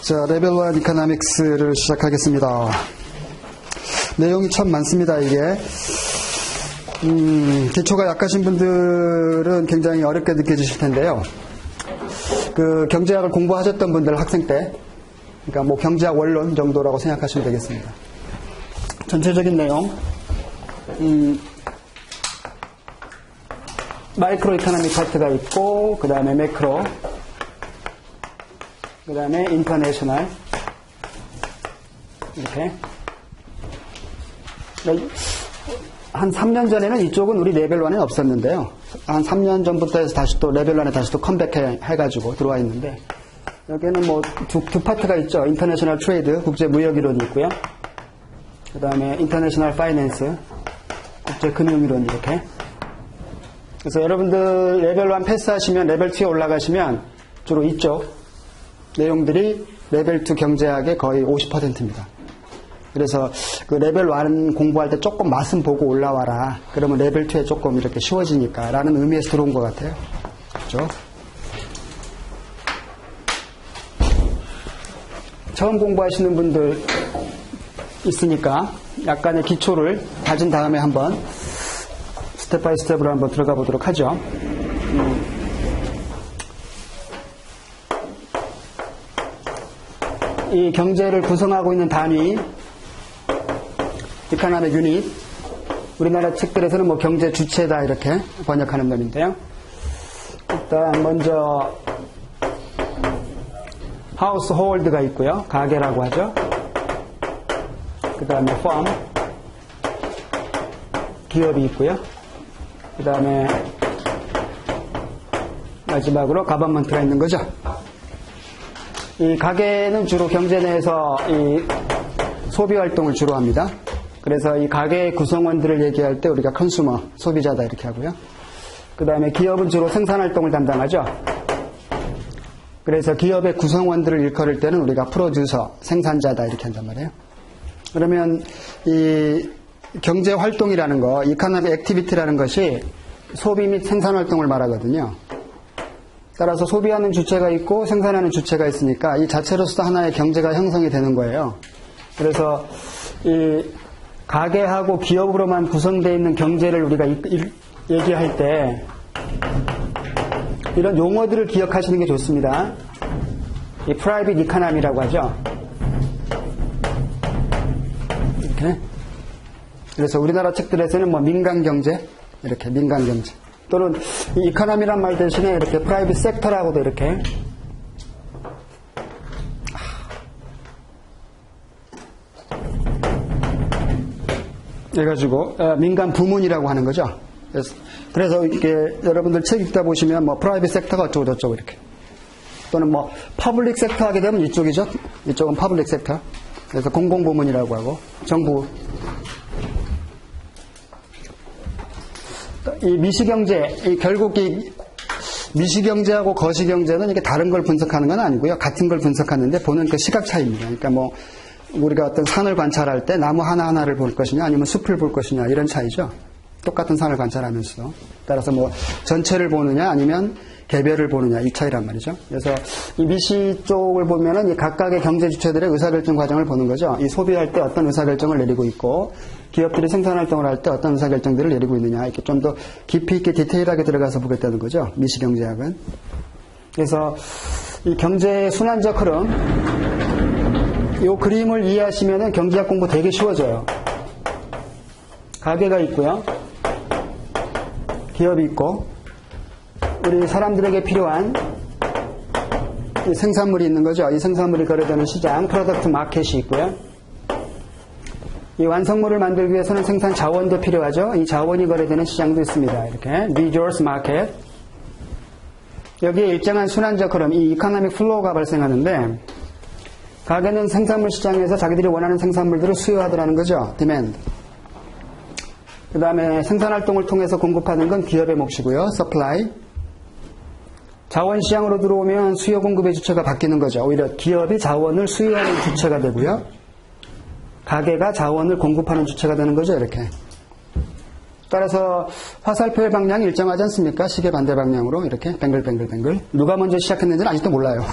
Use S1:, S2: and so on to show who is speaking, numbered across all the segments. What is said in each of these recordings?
S1: 자, 레벨 1 이코노믹스를 시작하겠습니다. 내용이 참 많습니다, 이게. 기초가 약하신 분들은 굉장히 어렵게 느껴지실 텐데요. 그 경제학을 공부하셨던 분들 학생 때, 그러니까 뭐 경제학 원론 정도라고 생각하시면 되겠습니다. 전체적인 내용, 마이크로 이코노믹 파트가 있고, 그 다음에 매크로, 그 다음에 인터내셔널, 이렇게. 한 3년 전에는 이쪽은 우리 레벨 1에 없었는데요. 한 3년 전부터 해서 다시 또 레벨 1에 다시 또 컴백해가지고 들어와 있는데, 여기는 뭐 두 파트가 있죠. 인터내셔널 트레이드, 국제 무역 이론이 있고요. 그 다음에 인터내셔널 파이낸스, 국제 금융 이론 이렇게. 그래서 여러분들 레벨 1 패스하시면 레벨 2에 올라가시면 주로 이쪽 내용들이 레벨 2 경제학의 거의 50%입니다. 그래서 그 레벨 1 공부할 때 조금 맛은 보고 올라와라. 그러면 레벨 2에 조금 이렇게 쉬워지니까 라는 의미에서 들어온 것 같아요. 그렇죠? 처음 공부하시는 분들 있으니까 약간의 기초를 다진 다음에 한번 스텝 바이 스텝으로 한번 들어가 보도록 하죠. 이 경제를 구성하고 있는 단위, 이코노믹 유닛, 우리나라 책들에서는 뭐 경제 주체다 이렇게 번역하는 놈인데요. 일단 먼저 하우스홀드가 있고요. 가게라고 하죠. 그 다음에 펌, 기업이 있고요. 그 다음에 마지막으로 가버먼트가 있는 거죠. 이 가게는 주로 경제 내에서 이 소비 활동을 주로 합니다. 그래서 이 가게의 구성원들을 얘기할 때 우리가 컨슈머, 소비자다 이렇게 하고요. 그 다음에 기업은 주로 생산 활동을 담당하죠. 그래서 기업의 구성원들을 일컬을 때는 우리가 프로듀서, 생산자다 이렇게 한단 말이에요. 그러면 이 경제 활동이라는 거, 이코노믹 액티비티라는 것이 소비 및 생산 활동을 말하거든요. 따라서 소비하는 주체가 있고 생산하는 주체가 있으니까 이 자체로서 하나의 경제가 형성이 되는 거예요. 그래서 이 가게하고 기업으로만 구성되어 있는 경제를 우리가 얘기할 때 이런 용어들을 기억하시는 게 좋습니다. 이 프라이빗 이코노미라고 하죠. 이렇게. 그래서 우리나라 책들에서는 뭐 민간경제, 이렇게 민간경제. 또는 이 이코노미란 말 대신에 이렇게 프라이빗 섹터라고도 이렇게. 해가지고, 민간 부문이라고 하는 거죠. 그래서 이렇게 여러분들 책 읽다 보시면 뭐 프라이빗 섹터가 어쩌고 저쩌고 이렇게. 또는 뭐 퍼블릭 섹터 하게 되면 이쪽이죠. 이쪽은 퍼블릭 섹터. 그래서 공공부문이라고 하고, 정부. 이 미시경제, 결국 이 미시경제하고 거시경제는 이게 다른 걸 분석하는 건 아니고요. 같은 걸 분석하는데 보는 그 시각 차이입니다. 그러니까 뭐 우리가 어떤 산을 관찰할 때 나무 하나하나를 볼 것이냐 아니면 숲을 볼 것이냐 이런 차이죠. 똑같은 산을 관찰하면서. 따라서 뭐 전체를 보느냐 아니면 개별을 보느냐 이 차이란 말이죠. 그래서 이 미시 쪽을 보면은 이 각각의 경제 주체들의 의사결정 과정을 보는 거죠. 이 소비할 때 어떤 의사결정을 내리고 있고 기업들이 생산활동을 할 때 어떤 의사결정들을 내리고 있느냐 이렇게 좀 더 깊이 있게 디테일하게 들어가서 보겠다는 거죠. 미시경제학은. 그래서 이 경제의 순환적 흐름 이 그림을 이해하시면은 경제학 공부 되게 쉬워져요. 가게가 있고요. 기업이 있고 우리 사람들에게 필요한 이 생산물이 있는 거죠. 이 생산물이 거래되는 시장, 프로덕트 마켓이 있고요. 이 완성물을 만들기 위해서는 생산 자원도 필요하죠. 이 자원이 거래되는 시장도 있습니다. 이렇게 resource market. 여기에 일정한 순환적 흐름, 이 이코노믹 플로우가 발생하는데 가게는 생산물 시장에서 자기들이 원하는 생산물들을 수요하더라는 거죠. demand. 그 다음에 생산활동을 통해서 공급하는 건 기업의 몫이고요. supply. 자원시장으로 들어오면 수요 공급의 주체가 바뀌는 거죠. 오히려 기업이 자원을 수요하는 주체가 되고요. 가게가 자원을 공급하는 주체가 되는 거죠. 이렇게. 따라서 화살표의 방향이 일정하지 않습니까? 시계 반대 방향으로 이렇게 뱅글뱅글뱅글. 누가 먼저 시작했는지는 아직도 몰라요.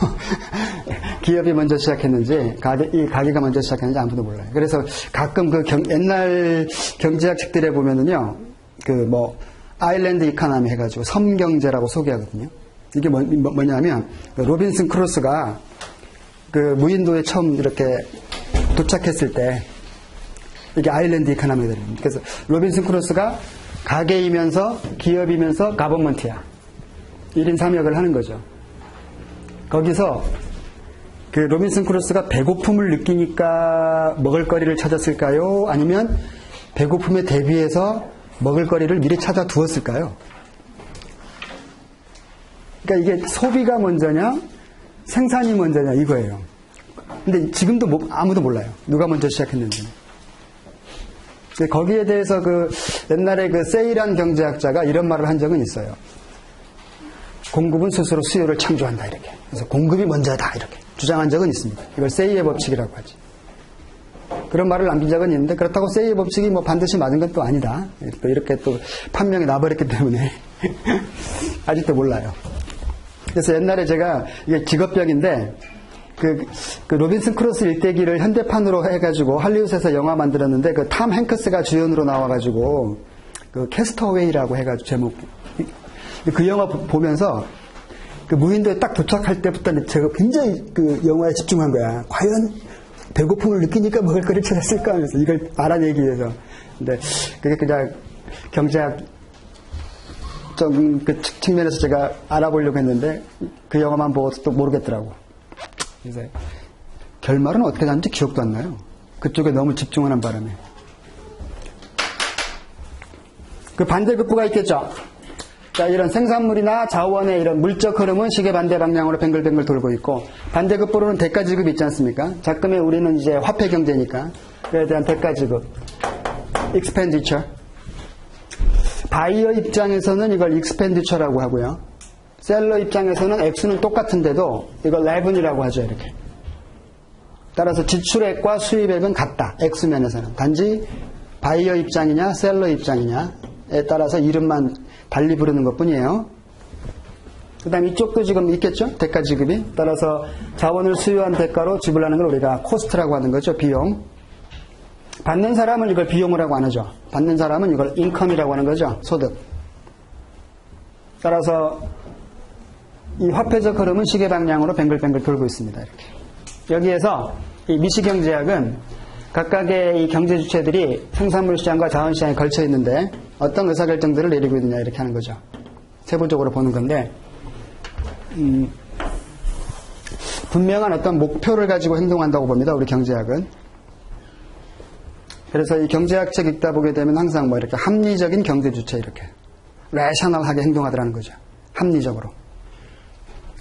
S1: 기업이 먼저 시작했는지, 이 가게가 먼저 시작했는지 아무도 몰라요. 그래서 가끔 옛날 경제학 책들에 보면은요, 아일랜드 이카노미 해가지고 섬경제라고 소개하거든요. 이게 뭐냐면, 로빈슨 크루소가 무인도에 처음 이렇게 도착했을 때, 이게 아일랜드 이카노미가 됩니다. 그래서 로빈슨 크루소가 가게이면서 기업이면서 가버먼트야. 1인 3역을 하는 거죠. 거기서 로빈슨 크루소가 배고픔을 느끼니까 먹을거리를 찾았을까요? 아니면 배고픔에 대비해서 먹을거리를 미리 찾아 두었을까요? 그러니까 이게 소비가 먼저냐 생산이 먼저냐 이거예요. 근데 지금도 아무도 몰라요. 누가 먼저 시작했는지. 거기에 대해서 옛날에 세이란 경제학자가 이런 말을 한 적은 있어요. 공급은 스스로 수요를 창조한다 이렇게. 그래서 공급이 먼저다 이렇게 주장한 적은 있습니다. 이걸 세이의 법칙이라고 하지. 그런 말을 남긴 적은 있는데 그렇다고 세이의 법칙이 반드시 맞은 건 또 아니다. 또 이렇게 또 판명이 나버렸기 때문에 아직도 몰라요. 그래서 옛날에 제가 이게 직업병인데 로빈슨 크루소 일대기를 현대판으로 해가지고 할리우드에서 영화 만들었는데 탐 행크스가 주연으로 나와가지고 캐스터웨이라고 해가지고 제목 그 영화 보면서 무인도에 딱 도착할 때부터 제가 굉장히 영화에 집중한 거야. 과연 배고픔을 느끼니까 먹을 거를 찾았을까 하면서 이걸 알아내기 위해서. 근데 그게 그냥 경제학 측면에서 제가 알아보려고 했는데 그 영화만 보고 또 모르겠더라고. 그래서 결말은 어떻게 났는지 기억도 안 나요. 그쪽에 너무 집중하는 바람에. 반대급부가 있겠죠. 자, 이런 생산물이나 자원의 이런 물적 흐름은 시계 반대 방향으로 뱅글뱅글 돌고 있고, 반대급부로는 대가지급이 있지 않습니까? 작금에 우리는 이제 화폐 경제니까 그에 대한 대가지급, expenditure. 바이어 입장에서는 이걸 expenditure라고 하고요. 셀러 입장에서는 액수는 똑같은데도 이걸 revenue라고 하죠. 이렇게. 따라서 지출액과 수입액은 같다. 액수면에서는. 단지 바이어 입장이냐 셀러 입장이냐에 따라서 이름만 달리 부르는 것뿐이에요. 그 다음 이쪽도 지금 있겠죠. 대가지급이. 따라서 자원을 수요한 대가로 지불하는 걸 우리가 코스트라고 하는 거죠. 비용. 받는 사람은 이걸 비용이라고 안 하죠. 받는 사람은 이걸 인컴이라고 하는 거죠. 소득. 따라서 이 화폐적 흐름은 시계 방향으로 뱅글뱅글 돌고 있습니다. 이렇게. 여기에서 이 미시경제학은 각각의 이 경제 주체들이 생산물 시장과 자원 시장에 걸쳐 있는데 어떤 의사결정들을 내리고 있느냐 이렇게 하는 거죠. 세부적으로 보는 건데 분명한 어떤 목표를 가지고 행동한다고 봅니다. 우리 경제학은. 그래서 이 경제학 책 읽다 보게 되면 항상 이렇게 합리적인 경제 주체 이렇게 레셔널하게 행동하더라는 거죠. 합리적으로.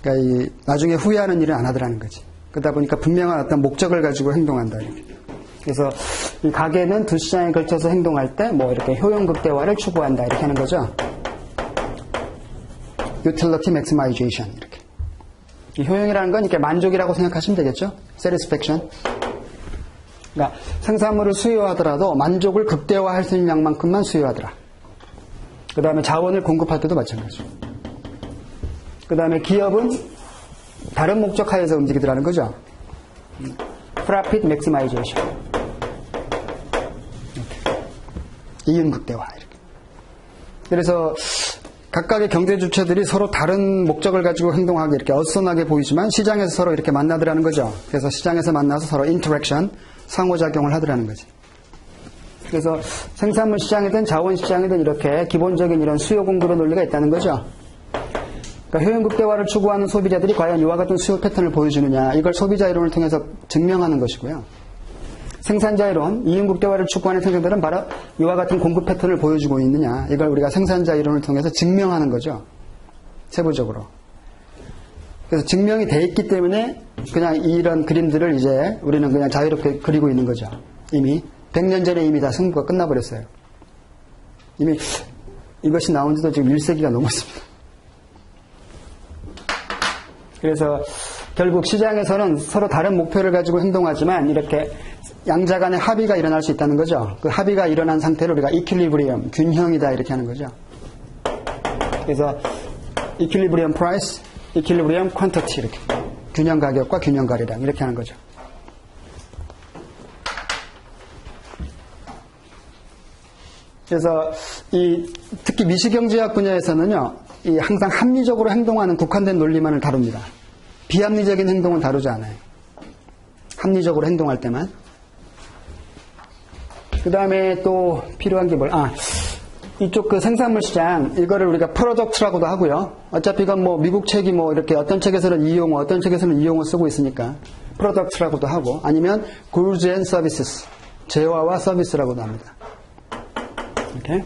S1: 그러니까 나중에 후회하는 일은 안 하더라는 거지. 그러다 보니까 분명한 어떤 목적을 가지고 행동한다. 이렇게. 그래서 이 가게는 두 시장에 걸쳐서 행동할 때 이렇게 효용 극대화를 추구한다. 이렇게 하는 거죠. utility maximization. 이렇게. 이 효용이라는 건 이렇게 만족이라고 생각하시면 되겠죠. satisfaction. 그러니까 생산물을 수요하더라도 만족을 극대화할 수 있는 양만큼만 수요하더라. 그 다음에 자원을 공급할 때도 마찬가지고. 그 다음에 기업은 다른 목적 하에서 움직이더라는 거죠. Profit maximization. 이윤 극대화. 이렇게. 그래서 각각의 경제 주체들이 서로 다른 목적을 가지고 행동하기 이렇게 어수선하게 보이지만 시장에서 서로 이렇게 만나더라는 거죠. 그래서 시장에서 만나서 서로 인터랙션, 상호작용을 하더라는 거지. 그래서 생산물 시장이든 자원 시장이든 이렇게 기본적인 이런 수요 공급의 논리가 있다는 거죠. 그러니까 효용 극대화를 추구하는 소비자들이 과연 이와 같은 수요 패턴을 보여주느냐, 이걸 소비자 이론을 통해서 증명하는 것이고요. 생산자 이론, 이윤 극대화를 추구하는 생산자들은 바로 이와 같은 공급 패턴을 보여주고 있느냐, 이걸 우리가 생산자 이론을 통해서 증명하는 거죠. 세부적으로. 그래서 증명이 돼 있기 때문에 그냥 이런 그림들을 이제 우리는 그냥 자유롭게 그리고 있는 거죠. 이미 100년 전에 이미 다 승부가 끝나버렸어요. 이미 이것이 나온 지도 지금 1세기가 넘었습니다. 그래서 결국 시장에서는 서로 다른 목표를 가지고 행동하지만 이렇게 양자 간의 합의가 일어날 수 있다는 거죠. 그 합의가 일어난 상태를 우리가 이퀄리브리엄, 균형이다 이렇게 하는 거죠. 그래서 이퀄리브리엄 프라이스, 이퀄리브리엄 퀀터티 이렇게 균형 가격과 균형 거래량 이렇게 하는 거죠. 그래서 특히 미시경제학 분야에서는요, 항상 합리적으로 행동하는 국한된 논리만을 다룹니다. 비합리적인 행동은 다루지 않아요. 합리적으로 행동할 때만. 그 다음에 또 필요한 게 이쪽 그 생산물 시장, 이거를 우리가 프로덕트라고도 하고요. 어차피 이건 뭐 미국 책이 뭐 이렇게 어떤 책에서는 이용어, 어떤 책에서는 이용어 쓰고 있으니까 프로덕트라고도 하고, 아니면 goods and services, 재화와 서비스라고도 합니다. 이렇게.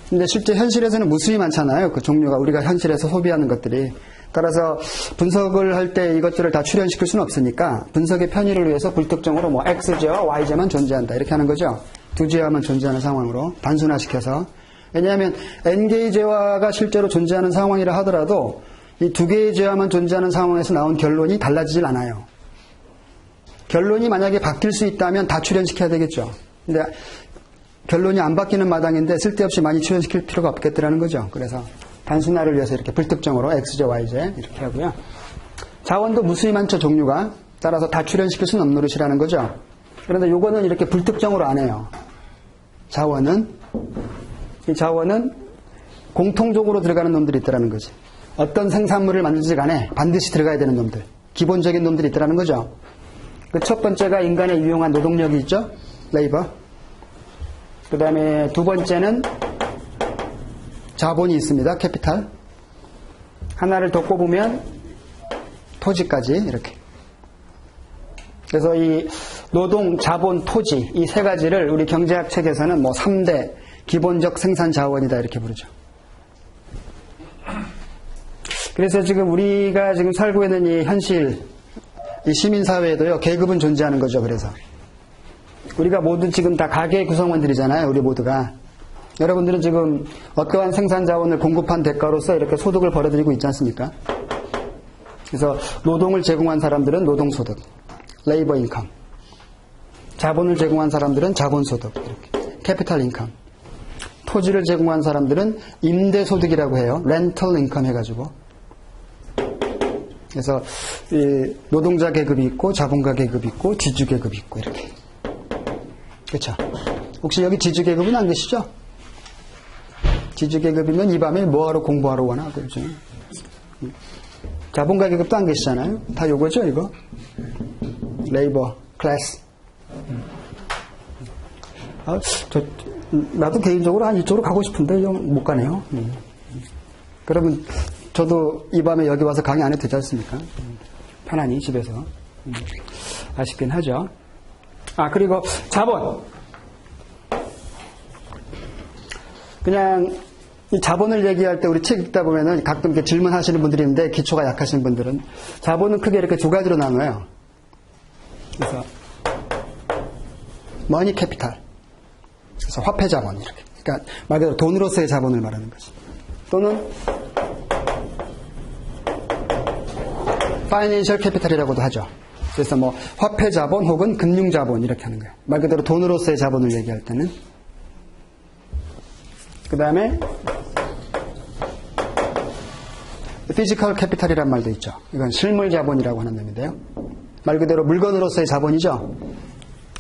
S1: 근데 실제 현실에서는 무수히 많잖아요. 그 종류가 우리가 현실에서 소비하는 것들이. 따라서 분석을 할 때 이것들을 다 출현시킬 수는 없으니까 분석의 편의를 위해서 불특정으로 뭐 X제와 Y제만 존재한다 이렇게 하는 거죠. 두 제화만 존재하는 상황으로 단순화시켜서. 왜냐하면 N개의 제화가 실제로 존재하는 상황이라 하더라도 이 두 개의 제화만 존재하는 상황에서 나온 결론이 달라지질 않아요. 결론이 만약에 바뀔 수 있다면 다 출현시켜야 되겠죠. 근데 결론이 안 바뀌는 마당인데 쓸데없이 많이 출현시킬 필요가 없겠더라는 거죠. 그래서 단순화를 위해서 이렇게 불특정으로 X제, Y제 이렇게 하고요. 자원도 무수히 많죠, 종류가. 따라서 다 출현시킬 수는 없는 노릇이라는 거죠. 그런데 요거는 이렇게 불특정으로 안 해요. 이 자원은 공통적으로 들어가는 놈들이 있다는 거지. 어떤 생산물을 만들지 간에 반드시 들어가야 되는 놈들. 기본적인 놈들이 있다는 거죠. 그 첫 번째가 인간의 유용한 노동력이 있죠. 레이버. 그 다음에 두 번째는 자본이 있습니다. 캐피탈. 하나를 더 꼽으면 토지까지 이렇게. 그래서 이 노동, 자본, 토지 이 세 가지를 우리 경제학 책에서는 뭐 3대 기본적 생산 자원이다 이렇게 부르죠. 그래서 지금 우리가 지금 살고 있는 이 현실, 이 시민사회에도요, 계급은 존재하는 거죠. 그래서 우리가 모두 지금 다 가계 구성원들이잖아요. 우리 모두가. 여러분들은 지금 어떠한 생산 자원을 공급한 대가로서 이렇게 소득을 벌어들이고 있지 않습니까? 그래서 노동을 제공한 사람들은 노동소득, 레이버 인컴. 자본을 제공한 사람들은 자본소득, 이렇게. 캐피탈 인컴. 토지를 제공한 사람들은 임대소득이라고 해요. 렌털 인컴 해가지고. 그래서 이 노동자 계급이 있고 자본가 계급이 있고 지주 계급이 있고 이렇게. 그렇죠? 혹시 여기 지주 계급은 안 계시죠? 지주 계급이면 이 밤에 뭐하러 공부하러 오나? 그렇죠? 자본가 계급도 안 계시잖아요. 다 요거죠, 이거? 레이버 클래스. 나도 개인적으로 이쪽으로 가고 싶은데 못 가네요. 그러면 저도 이 밤에 여기 와서 강의 안 해도 되지 않습니까? 편안히 집에서. 아쉽긴 하죠. 그리고 자본. 그냥 이 자본을 얘기할 때 우리 책 읽다 보면은 가끔 이렇게 질문하시는 분들이 있는데 기초가 약하신 분들은 자본은 크게 이렇게 두 가지로 나눠요. 그래서 머니 캐피탈. 그래서 화폐 자본 이렇게. 그러니까 말 그대로 돈으로서의 자본을 말하는 거지. 또는 파이낸셜 캐피탈이라고도 하죠. 그래서 뭐 화폐 자본 혹은 금융 자본 이렇게 하는 거예요. 말 그대로 돈으로서의 자본을 얘기할 때는. 그 다음에 피지컬 캐피탈이란 말도 있죠. 이건 실물 자본이라고 하는 놈인데요. 말 그대로 물건으로서의 자본이죠.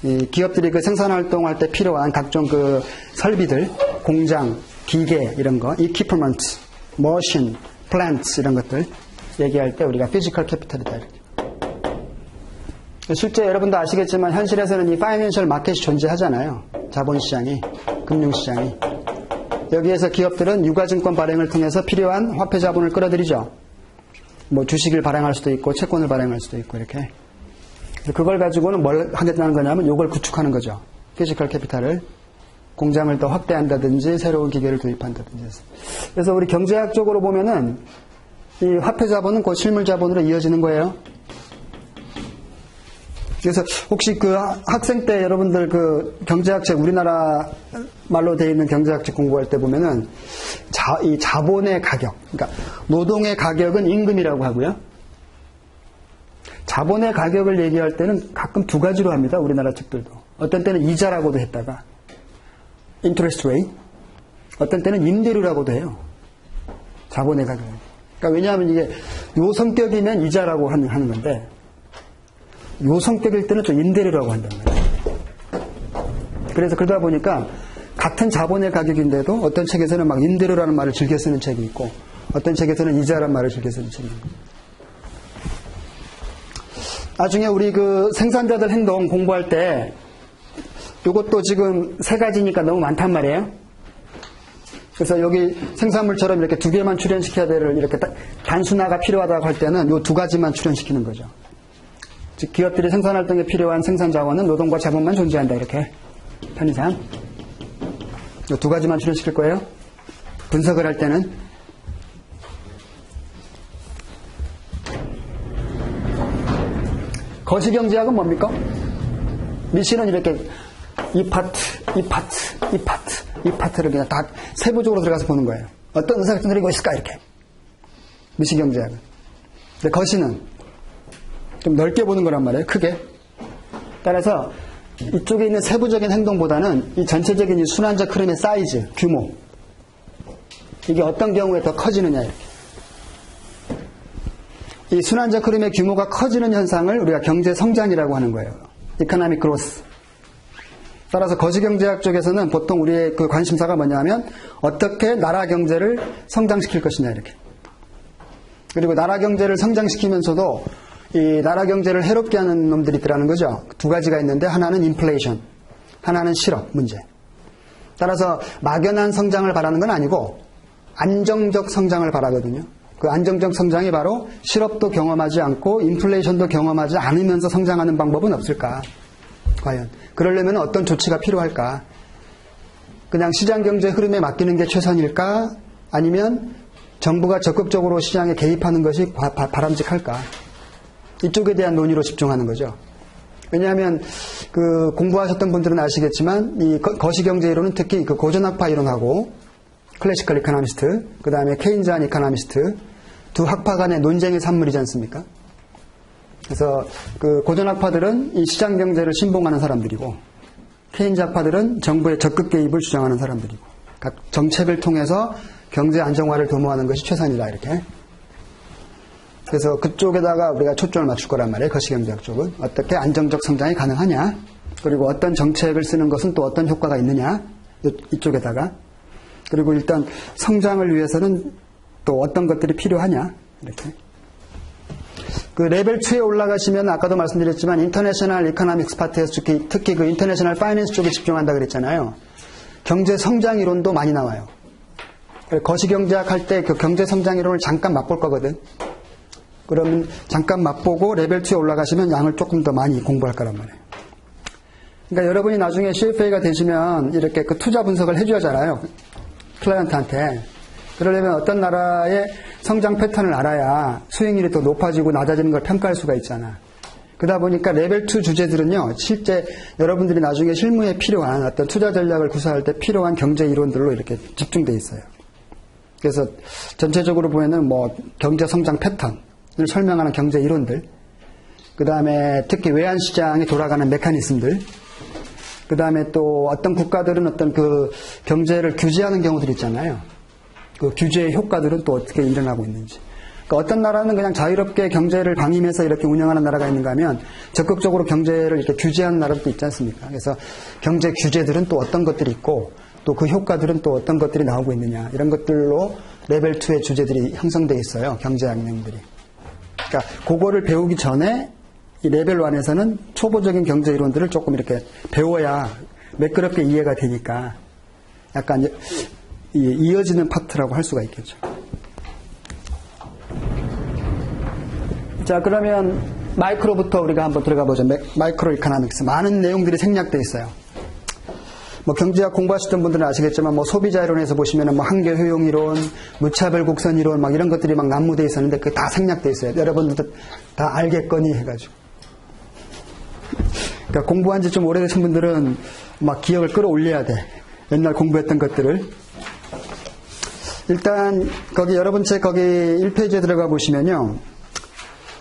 S1: 이 기업들이 그 생산활동할 때 필요한 각종 그 설비들, 공장, 기계 이런 거, equipment, machine, plants 이런 것들 얘기할 때 우리가 피지컬 캐피탈이다 이렇게. 실제 여러분도 아시겠지만 현실에서는 이 파이낸셜 마켓이 존재하잖아요. 자본시장이, 금융시장이. 여기에서 기업들은 유가증권 발행을 통해서 필요한 화폐 자본을 끌어들이죠. 뭐 주식을 발행할 수도 있고 채권을 발행할 수도 있고 이렇게. 그걸 가지고는 뭘 하겠다는 거냐면 이걸 구축하는 거죠. 피지컬 캐피탈을. 공장을 더 확대한다든지 새로운 기계를 도입한다든지. 그래서 우리 경제학적으로 보면은 이 화폐 자본은 곧 실물 자본으로 이어지는 거예요. 그래서 혹시 그 학생 때 여러분들 그 경제학 책, 우리나라 말로 되어 있는 경제학 책 공부할 때 보면은 이 자본의 가격, 그러니까 노동의 가격은 임금이라고 하고요. 자본의 가격을 얘기할 때는 가끔 두 가지로 합니다. 우리나라 책들도. 어떤 때는 이자라고도 했다가 interest rate, 어떤 때는 임대료라고도 해요. 자본의 가격. 그러니까 왜냐하면 이게 요 성격이면 이자라고 하는 건데 요 성격일 때는 좀 임대료라고 한단 말이에요. 그래서 그러다 보니까 같은 자본의 가격인데도 어떤 책에서는 막 임대료라는 말을 즐겨 쓰는 책이 있고 어떤 책에서는 이자라는 말을 즐겨 쓰는 책이 있고. 나중에 우리 그 생산자들 행동 공부할 때 이것도 지금 세 가지니까 너무 많단 말이에요. 그래서 여기 생산물처럼 이렇게 두 개만 출연시켜야 되를 이렇게 단순화가 필요하다고 할 때는 요 두 가지만 출연시키는 거죠. 즉 기업들이 생산활동에 필요한 생산자원은 노동과 자본만 존재한다 이렇게 편의상 요 두 가지만 출연시킬 거예요. 분석을 할 때는 거시경제학은 뭡니까? 미시는 이렇게 이 파트를 그냥 다 세부적으로 들어가서 보는 거예요. 어떤 의사결정들이 있을까 이렇게. 미시경제학은. 근데 거시는 좀 넓게 보는 거란 말이에요. 크게. 따라서 이쪽에 있는 세부적인 행동보다는 이 전체적인 이 순환적 흐름의 사이즈, 규모. 이게 어떤 경우에 더 커지느냐 이렇게. 이 순환적 흐름의 규모가 커지는 현상을 우리가 경제 성장이라고 하는 거예요. economic growth. 따라서 거시경제학 쪽에서는 보통 우리의 그 관심사가 뭐냐면 어떻게 나라 경제를 성장시킬 것이냐 이렇게. 그리고 나라 경제를 성장시키면서도 이 나라 경제를 해롭게 하는 놈들이 있더라는 거죠. 두 가지가 있는데 하나는 인플레이션, 하나는 실업 문제. 따라서 막연한 성장을 바라는 건 아니고 안정적 성장을 바라거든요. 그 안정적 성장이 바로 실업도 경험하지 않고 인플레이션도 경험하지 않으면서 성장하는 방법은 없을까? 과연 그러려면 어떤 조치가 필요할까? 그냥 시장경제 흐름에 맡기는 게 최선일까? 아니면 정부가 적극적으로 시장에 개입하는 것이 바람직할까? 이쪽에 대한 논의로 집중하는 거죠. 왜냐하면 그 공부하셨던 분들은 아시겠지만 이 거시경제 이론은 특히 그 고전학파 이론하고 클래시컬 이코노미스트, 그 다음에 케인즈한 이코노미스트 두 학파 간의 논쟁의 산물이지 않습니까? 그래서 그 고전학파들은 이 시장경제를 신봉하는 사람들이고 케인즈 학파들은 정부의 적극 개입을 주장하는 사람들이고 각 정책을 통해서 경제 안정화를 도모하는 것이 최선이다 이렇게. 그래서 그쪽에다가 우리가 초점을 맞출 거란 말이에요. 거시경제학 쪽은. 어떻게 안정적 성장이 가능하냐. 그리고 어떤 정책을 쓰는 것은 또 어떤 효과가 있느냐. 이쪽에다가. 그리고 일단 성장을 위해서는 또 어떤 것들이 필요하냐. 이렇게. 그 레벨 2에 올라가시면 아까도 말씀드렸지만 인터내셔널 이코노믹스 파트에서 특히 그 인터내셔널 파이낸스 쪽에 집중한다 그랬잖아요. 경제 성장 이론도 많이 나와요. 거시경제학 할 때 그 경제 성장 이론을 잠깐 맛볼 거거든. 그러면 잠깐 맛보고 레벨 2에 올라가시면 양을 조금 더 많이 공부할 거란 말이에요. 그러니까 여러분이 나중에 CFA가 되시면 이렇게 그 투자 분석을 해줘야 하잖아요. 클라이언트한테. 그러려면 어떤 나라의 성장 패턴을 알아야 수익률이 더 높아지고 낮아지는 걸 평가할 수가 있잖아. 그러다 보니까 레벨 2 주제들은요, 실제 여러분들이 나중에 실무에 필요한 어떤 투자 전략을 구사할 때 필요한 경제 이론들로 이렇게 집중되어 있어요. 그래서 전체적으로 보면은 뭐 경제 성장 패턴을 설명하는 경제 이론들, 그 다음에 특히 외환시장이 돌아가는 메커니즘들, 그 다음에 또 어떤 국가들은 어떤 그 경제를 규제하는 경우들이 있잖아요. 그 규제의 효과들은 또 어떻게 일어나고 있는지. 그러니까 어떤 나라는 그냥 자유롭게 경제를 방임해서 이렇게 운영하는 나라가 있는가 하면 적극적으로 경제를 이렇게 규제하는 나라도 있지 않습니까? 그래서 경제 규제들은 또 어떤 것들이 있고 또 그 효과들은 또 어떤 것들이 나오고 있느냐. 이런 것들로 레벨 2의 주제들이 형성되어 있어요. 경제학 내용들이. 그러니까 그거를 배우기 전에 이 레벨 1에서는 초보적인 경제 이론들을 조금 이렇게 배워야 매끄럽게 이해가 되니까 약간 이어지는 파트라고 할 수가 있겠죠. 자, 그러면 마이크로부터 우리가 한번 들어가 보죠. 마이크로 이코노믹스. 많은 내용들이 생략되어 있어요. 뭐 경제학 공부하셨던 분들은 아시겠지만 뭐 소비자 이론에서 보시면은 뭐 한계 효용 이론, 무차별 곡선 이론 막 이런 것들이 막 난무되어 있었는데 그게 다 생략되어 있어요. 여러분들도 다 알겠거니 해가지고. 그러니까 공부한 지 좀 오래되신 분들은 막 기억을 끌어올려야 돼. 옛날 공부했던 것들을. 일단 거기 여러분 책 거기 1페이지에 들어가 보시면요.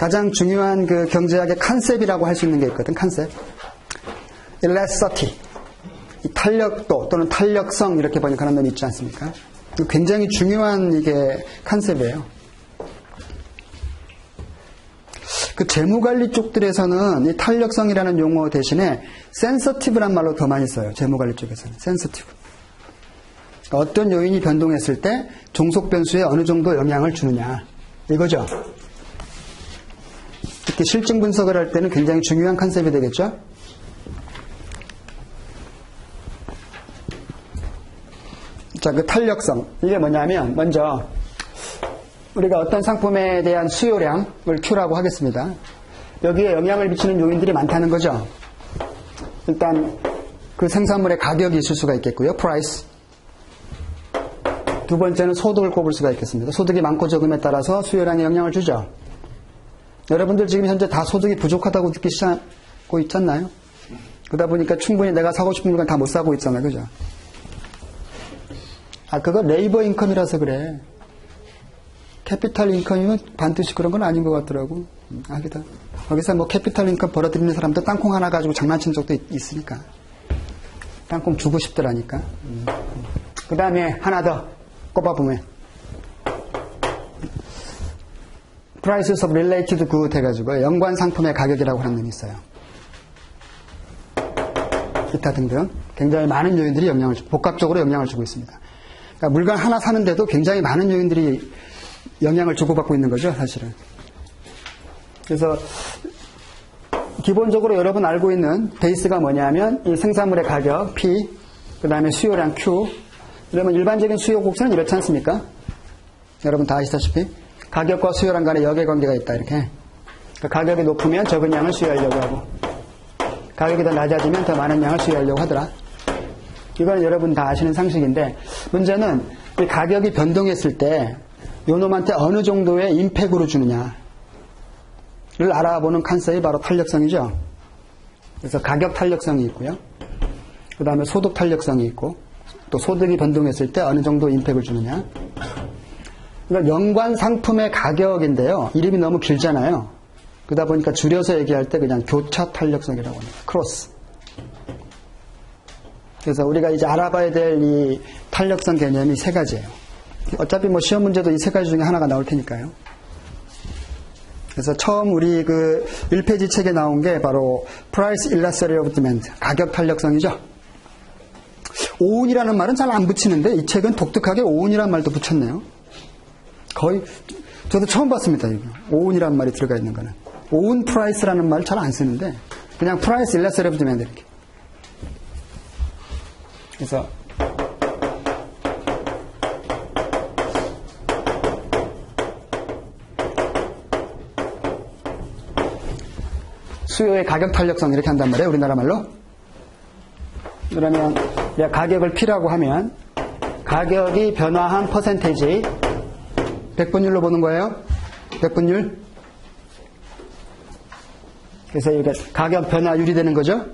S1: 가장 중요한 그 경제학의 컨셉이라고 할 수 있는 게 있거든, 컨셉. elasticity. 이 탄력도 또는 탄력성 이렇게 번역하는 놈이 있지 않습니까? 굉장히 중요한 이게 컨셉이에요. 그 재무관리 쪽들에서는 이 탄력성이라는 용어 대신에 sensitive란 말로 더 많이 써요. 재무관리 쪽에서는. sensitive. 그러니까 어떤 요인이 변동했을 때 종속 변수에 어느 정도 영향을 주느냐. 이거죠. 특히 실증 분석을 할 때는 굉장히 중요한 컨셉이 되겠죠. 자, 그 탄력성. 이게 뭐냐면, 먼저, 우리가 어떤 상품에 대한 수요량을 Q라고 하겠습니다. 여기에 영향을 미치는 요인들이 많다는 거죠. 일단, 그 생산물의 가격이 있을 수가 있겠고요. price. 두 번째는 소득을 꼽을 수가 있겠습니다. 소득이 많고 적음에 따라서 수요량에 영향을 주죠. 여러분들 지금 현재 다 소득이 부족하다고 느끼고 있지 않나요? 그러다 보니까 충분히 내가 사고 싶은 물건 다 못 사고 있잖아요. 그죠? 그거 레이버 인컴이라서 그래. 캐피탈 인컴이면 반드시 그런 건 아닌 것 같더라고. 거기서 뭐 캐피탈 인컴 벌어들이는 사람도 땅콩 하나 가지고 장난친 적도 있으니까. 땅콩 주고 싶더라니까. 그 다음에 하나 더 꼽아보면. Prices of related good 해가지고 연관 상품의 가격이라고 하는 놈이 있어요. 기타 등등 굉장히 많은 요인들이 복합적으로 영향을 주고 있습니다. 그러니까 물건 하나 사는데도 굉장히 많은 요인들이 영향을 주고받고 있는 거죠, 사실은. 그래서 기본적으로 여러분 알고 있는 베이스가 뭐냐면 이 생산물의 가격 P, 그 다음에 수요량 Q. 그러면 일반적인 수요 곡선은 이렇지 않습니까? 여러분 다 아시다시피 가격과 수요량 간의 역의 관계가 있다, 이렇게. 그러니까 가격이 높으면 적은 양을 수요하려고 하고 가격이 더 낮아지면 더 많은 양을 수요하려고 하더라. 이건 여러분 다 아시는 상식인데 문제는 이 가격이 변동했을 때 요놈한테 어느 정도의 임팩으로 주느냐를 알아보는 컨셉이 바로 탄력성이죠. 그래서 가격 탄력성이 있고요. 그 다음에 소득 탄력성이 있고 또 소득이 변동했을 때 어느 정도 임팩을 주느냐. 그러니까 연관 상품의 가격인데요. 이름이 너무 길잖아요. 그러다 보니까 줄여서 얘기할 때 그냥 교차 탄력성이라고 합니다. 크로스. 그래서 우리가 이제 알아봐야 될 이 탄력성 개념이 세 가지예요. 어차피 뭐 시험 문제도 이 세 가지 중에 하나가 나올 테니까요. 그래서 처음 우리 그 1페이지 책에 나온 게 바로 Price Elasticity of Demand, 가격 탄력성이죠. 오운이라는 말은 잘 안 붙이는데 이 책은 독특하게 오운이라는 말도 붙였네요. 거의 저도 처음 봤습니다. 이거. 오운이라는 말이 들어가 있는 거는. 오운 프라이스라는 말 잘 안 쓰는데 그냥 Price Elasticity of Demand 이렇게. 그래서 수요의 가격 탄력성 이렇게 한단 말이에요. 우리나라 말로. 그러면 내가 가격을 P라고 하면 가격이 변화한 퍼센테이지 100분율로 보는 거예요. 100분율. 그래서 이게 가격 변화율이 되는 거죠.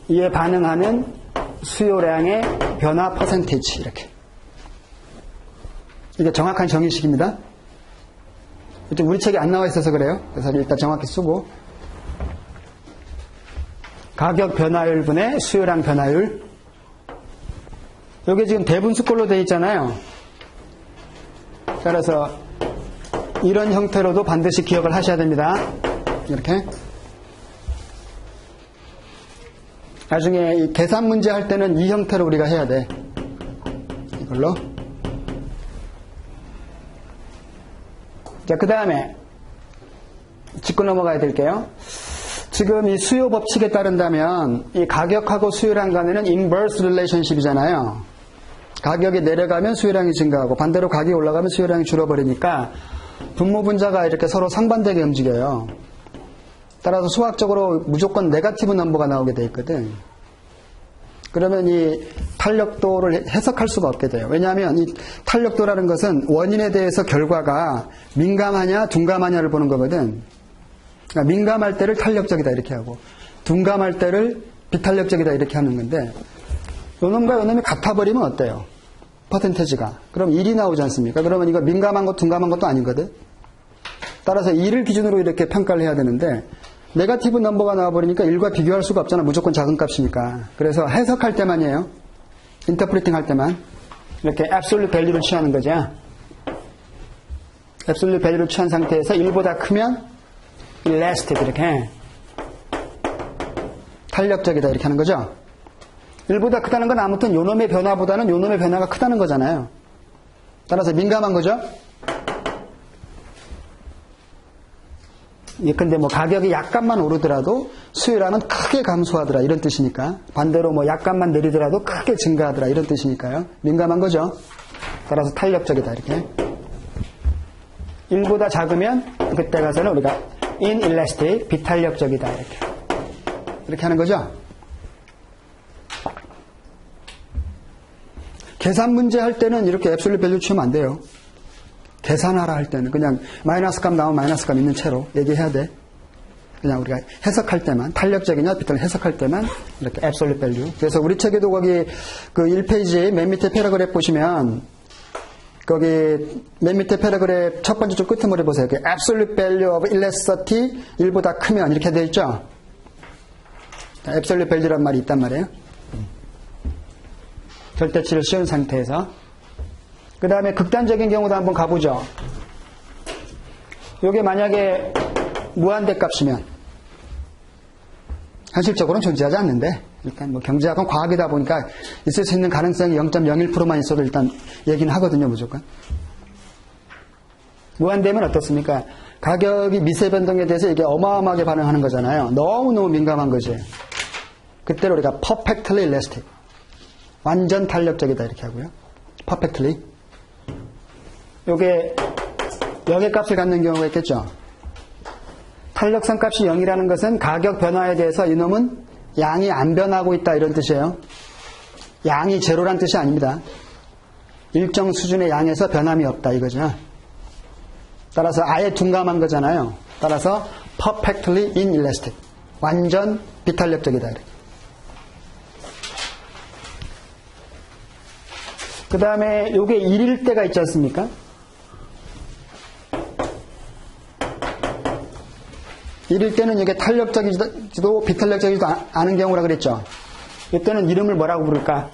S1: 이에 반응하는 수요량의 변화 퍼센테이지 이렇게. 이게 정확한 정의식입니다. 우리 책에 안 나와 있어서 그래요. 그래서 일단 정확히 쓰고 가격 변화율 분의 수요량 변화율. 여기 지금 대분수꼴로 되어 있잖아요. 그래서 이런 형태로도 반드시 기억을 하셔야 됩니다. 이렇게. 나중에 이 계산 문제 할 때는 이 형태로 우리가 해야 돼. 이걸로. 자, 그 다음에 짚고 넘어가야 될게요. 지금 이 수요 법칙에 따른다면 이 가격하고 수요량 간에는 inverse relationship이잖아요. 가격이 내려가면 수요량이 증가하고 반대로 가격이 올라가면 수요량이 줄어버리니까 분모분자가 이렇게 서로 상반되게 움직여요. 따라서 수학적으로 무조건 네거티브 넘버가 나오게 돼 있거든. 그러면 이 탄력도를 해석할 수가 없게 돼요. 왜냐하면 이 탄력도라는 것은 원인에 대해서 결과가 민감하냐 둔감하냐를 보는 거거든. 그러니까 민감할 때를 탄력적이다 이렇게 하고 둔감할 때를 비탄력적이다 이렇게 하는 건데 요놈과 요놈이 같아버리면 어때요? 퍼센테지가. 그럼 1이 나오지 않습니까? 그러면 이거 민감한 것 둔감한 것도 아니거든. 따라서 1을 기준으로 이렇게 평가를 해야 되는데 네거티브 넘버가 나와버리니까 1과 비교할 수가 없잖아. 무조건 작은 값이니까. 그래서 해석할 때만이에요. 인터프리팅 할 때만 이렇게 absolute value를 취하는 거죠. absolute value를 취한 상태에서 1보다 크면 elastic 이렇게 탄력적이다 이렇게 하는 거죠. 1보다 크다는 건 아무튼 요놈의 변화보다는 요놈의 변화가 크다는 거잖아요. 따라서 민감한 거죠. 예컨대 뭐 가격이 약간만 오르더라도 수요량은 크게 감소하더라 이런 뜻이니까, 반대로 뭐 약간만 내리더라도 크게 증가하더라 이런 뜻이니까요. 민감한 거죠. 따라서 탄력적이다 이렇게. 1보다 작으면 그때 가서는 우리가 inelastic 비탄력적이다 이렇게 하는 거죠. 계산 문제 할 때는 이렇게 앱솔루트 밸류 취하면 안 돼요. 계산하라 할 때는 그냥 마이너스 값 나오면 마이너스 값 있는 채로 얘기해야 돼. 그냥 우리가 해석할 때만, 탄력적이냐 비탄력 해석할 때만 이렇게 앱솔루트 밸류. 그래서 우리 책에도 거기 그 1페이지 맨 밑에 패러그래프 보시면 거기 맨 밑에 패러그래프 첫 번째 줄 끝머리 보세요. 앱솔루트 밸류 of elasticity 1보다 크면 이렇게 되어 있죠. 앱솔루트 밸류란 말이 있단 말이에요. 절대치를 씌운 상태에서. 그 다음에 극단적인 경우도 한번 가보죠. 이게 만약에 무한대 값이면 현실적으로는 존재하지 않는데, 일단 뭐 경제학은 과학이다 보니까 있을 수 있는 가능성이 0.01%만 있어도 일단 얘기는 하거든요, 무조건. 무한대면 어떻습니까? 가격이 미세 변동에 대해서 이게 어마어마하게 반응하는 거잖아요. 너무너무 민감한 거지. 그때로 우리가 perfectly elastic, 완전 탄력적이다 이렇게 하고요. perfectly. 요게 0의 값을 갖는 경우가 있겠죠. 탄력성 값이 0이라는 것은 가격 변화에 대해서 이놈은 양이 안 변하고 있다 이런 뜻이에요. 양이 제로란 뜻이 아닙니다. 일정 수준의 양에서 변함이 없다 이거죠. 따라서 아예 둔감한 거잖아요. 따라서 perfectly inelastic, 완전 비탄력적이다. 그 다음에 요게 1일 때가 있지 않습니까? 1일 때는 이게 탄력적이지도 비탄력적이지도 않은 경우라 그랬죠. 이때는 이름을 뭐라고 부를까?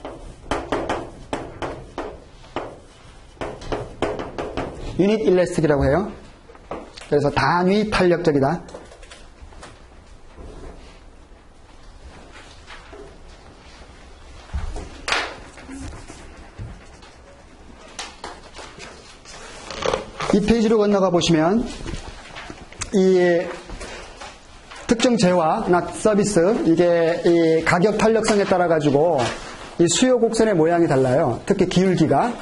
S1: 유닛 일래스틱이라고 해요. 그래서 단위 탄력적이다. 이 페이지로 건너가 보시면 이 특정 재화나 서비스, 이게 이 가격 탄력성에 따라 가지고 이 수요 곡선의 모양이 달라요. 특히 기울기가.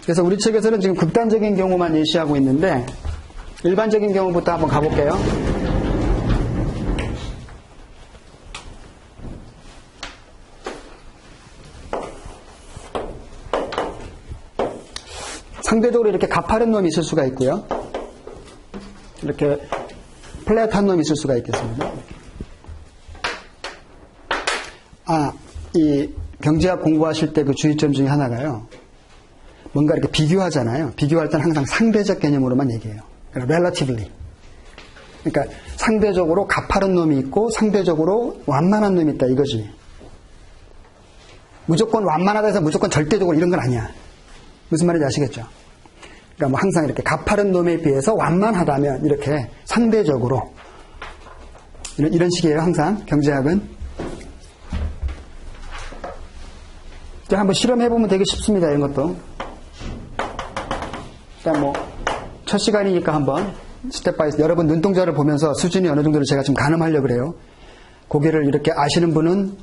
S1: 그래서 우리 책에서는 지금 극단적인 경우만 예시하고 있는데 일반적인 경우부터 한번 가볼게요. 상대적으로 이렇게 가파른 놈이 있을 수가 있고요. 이렇게 플랫한 놈이 있을 수가 있겠습니다. 이 경제학 공부하실 때 그 주의점 중에 하나가요. 뭔가 이렇게 비교하잖아요. 비교할 때는 항상 상대적 개념으로만 얘기해요. 그러니까 relatively. 그러니까 상대적으로 가파른 놈이 있고 상대적으로 완만한 놈이 있다 이거지. 무조건 완만하다 해서 무조건 절대적으로 이런 건 아니야. 무슨 말인지 아시겠죠? 그러니까 뭐 항상 이렇게 가파른 놈에 비해서 완만하다면 이렇게 상대적으로 이런 식이에요. 항상 경제학은. 이제 한번 실험해보면 되게 쉽습니다. 이런 것도. 일단 뭐 첫 시간이니까 한번 스텝 바이 스텝 여러분 눈동자를 보면서 수준이 어느 정도를 제가 좀 가늠하려고 그래요. 고개를 이렇게 아시는 분은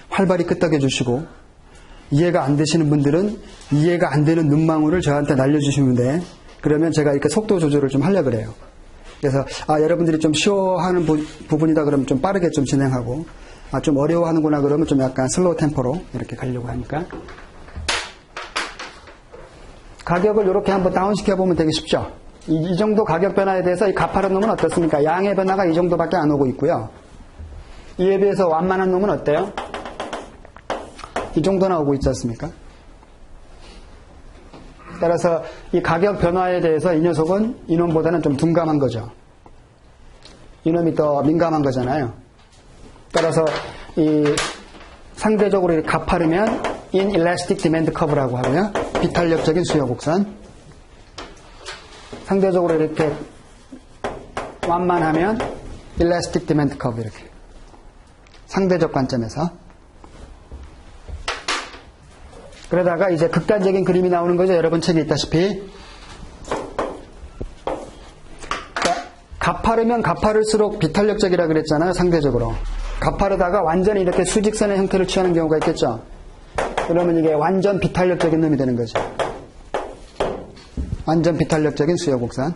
S1: 활발히 끄덕여 주시고 이해가 안 되시는 분들은 이해가 안 되는 눈망울을 저한테 날려주시면 돼. 그러면 제가 이렇게 속도 조절을 좀 하려고 그래요. 그래서 여러분들이 좀 쉬워하는 부분이다 그러면 좀 빠르게 좀 진행하고 좀 어려워하는구나 그러면 좀 약간 슬로우 템포로 이렇게 가려고 하니까. 가격을 이렇게 한번 다운시켜 보면 되게 쉽죠. 이 정도 가격 변화에 대해서 이 가파른 놈은 어떻습니까? 양의 변화가 이 정도밖에 안 오고 있고요. 이에 비해서 완만한 놈은 어때요? 이 정도 나오고 있지 않습니까? 따라서 이 가격 변화에 대해서 이 녀석은 이놈보다는 좀 둔감한 거죠. 이놈이 더 민감한 거잖아요. 따라서 이 상대적으로 가파르면 inelastic demand curve라고 하고요. 비탄력적인 수요 곡선. 상대적으로 이렇게 완만하면 elastic demand curve 이렇게. 상대적 관점에서. 그러다가 이제 극단적인 그림이 나오는 거죠. 여러분 책에 있다시피. 그러니까 가파르면 가파를수록 비탄력적이라 그랬잖아요. 상대적으로. 가파르다가 완전히 이렇게 수직선의 형태를 취하는 경우가 있겠죠. 그러면 이게 완전 비탄력적인 놈이 되는 거죠. 완전 비탄력적인 수요곡선.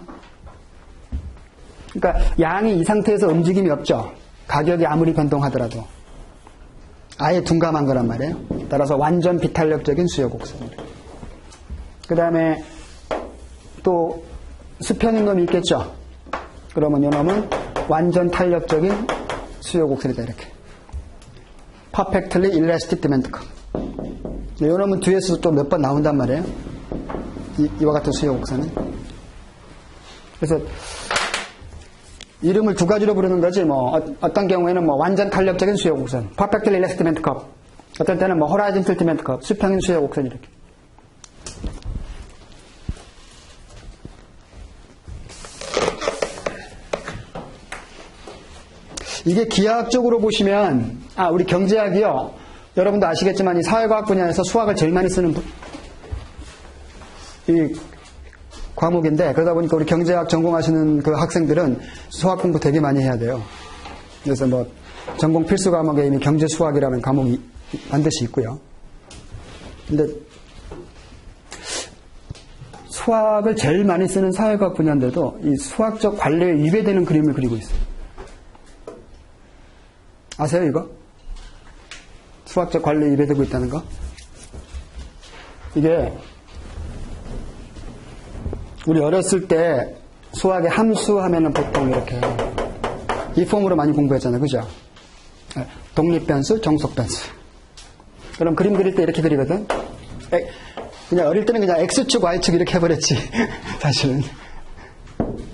S1: 그러니까 양이 이 상태에서 움직임이 없죠. 가격이 아무리 변동하더라도. 아예 둔감한 거란 말이에요. 따라서 완전 비탄력적인 수요곡선. 그 다음에 또 수평인 놈이 있겠죠. 그러면 이 놈은 완전 탄력적인 수요곡선이다 이렇게. Perfectly elastic demand curve. 이 놈은 뒤에서 또 몇 번 나온단 말이에요. 이와 같은 수요곡선은. 그래서 이름을 두 가지로 부르는 거지. 뭐 어떤 경우에는 뭐 완전 탄력적인 수요곡선, Perfectly elastic demand curve. 어떤 때는 뭐 horizontal demand curve, 수평인 수요곡선 이렇게. 이게 기하학적으로 보시면, 우리 경제학이요. 여러분도 아시겠지만 이 사회과학 분야에서 수학을 제일 많이 쓰는 이 과목인데, 그러다 보니까 우리 경제학 전공하시는 그 학생들은 수학 공부 되게 많이 해야 돼요. 그래서 뭐 전공 필수 과목에 이미 경제수학이라는 과목이 반드시 있고요. 근데 수학을 제일 많이 쓰는 사회과학 분야인데도 이 수학적 관례에 위배되는 그림을 그리고 있어요. 아세요, 이거? 수학적 관례에 위배되고 있다는 거? 이게 우리 어렸을 때 수학의 함수 하면은 보통 이렇게 이 폼으로 많이 공부했잖아요. 그죠? 독립변수, 정속변수. 그럼 그림 그릴 때 이렇게 그리거든? 그냥 어릴 때는 그냥 X축, Y축 이렇게 해버렸지. 사실은.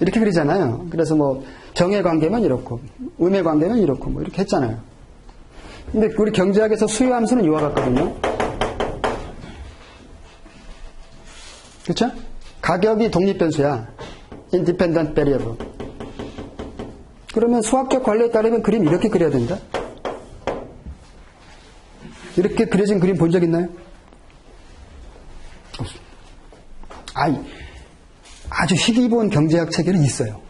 S1: 이렇게 그리잖아요. 그래서 뭐 정의 관계면 이렇고, 음의 관계면 이렇고, 뭐 이렇게 했잖아요. 근데 우리 경제학에서 수요 함수는 이와 같거든요. 그렇죠? 가격이 독립변수야. Independent variable. 그러면 수학적 관례에 따르면 그림 이렇게 그려야 된다. 이렇게 그려진 그림 본 적 있나요? 없습니다. 아주 희귀본 경제학 체계는 있어요.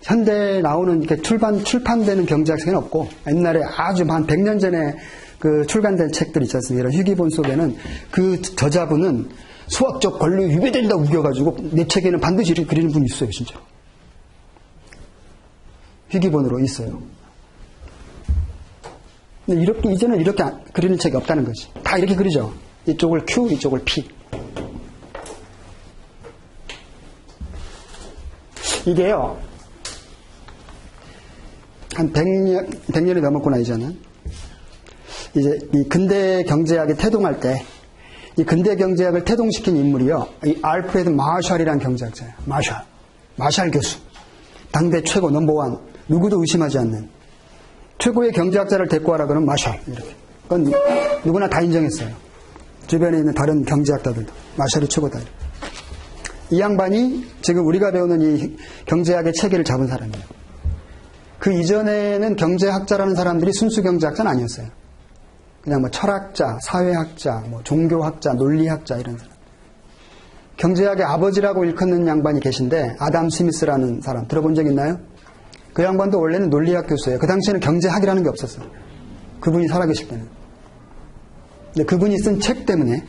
S1: 현대에 나오는 이렇게 출판되는 경제학 책은 없고, 옛날에 아주 한 100년 전에 그 출간된 책들 있지 않습니까? 이런 희귀본 속에는 그 저자분은 수학적 권리에 위배된다고 우겨가지고 내 책에는 반드시 이렇게 그리는 분이 있어요, 진짜. 희귀본으로 있어요. 근데 이제는 이렇게 그리는 책이 없다는 거지. 다 이렇게 그리죠. 이쪽을 Q, 이쪽을 P. 이게요, 한 100년이 넘었구나, 이제는. 이제 이 근대 경제학이 태동할 때, 이 근대 경제학을 태동시킨 인물이요, 이 알프레드 마샬이라는 경제학자예요. 마샬 교수. 당대 최고 넘버원. 누구도 의심하지 않는. 최고의 경제학자를 데리고 와라 그러면 마샬. 이렇게. 그건 누구나 다 인정했어요. 주변에 있는 다른 경제학자들도. 마샬이 최고다. 이 양반이 지금 우리가 배우는 이 경제학의 체계를 잡은 사람이에요. 그 이전에는 경제학자라는 사람들이 순수 경제학자는 아니었어요. 그냥 뭐 철학자, 사회학자, 뭐 종교학자, 논리학자 이런 사람. 경제학의 아버지라고 일컫는 양반이 계신데 아담 스미스라는 사람 들어본 적 있나요? 그 양반도 원래는 논리학 교수예요. 그 당시에는 경제학이라는 게 없었어요. 그분이 살아계실 때는. 근데 그분이 쓴 책 때문에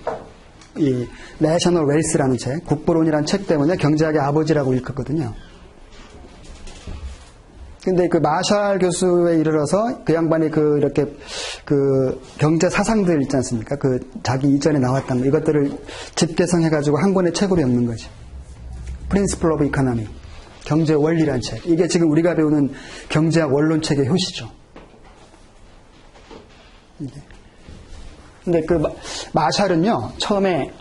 S1: 이 내셔널 웰스라는 책, 국부론이라는 책 때문에 경제학의 아버지라고 일컫거든요. 근데 그 마샬 교수에 이르러서 그 양반이 이렇게 경제 사상들 있지 않습니까? 자기 이전에 나왔던 이것들을 집계성해가지고 한 권의 책으로 엮는 거지. Principle of Economy. 경제 원리란 책. 이게 지금 우리가 배우는 경제학 원론책의 효시죠. 이게. 근데 그 마샬은요, 처음에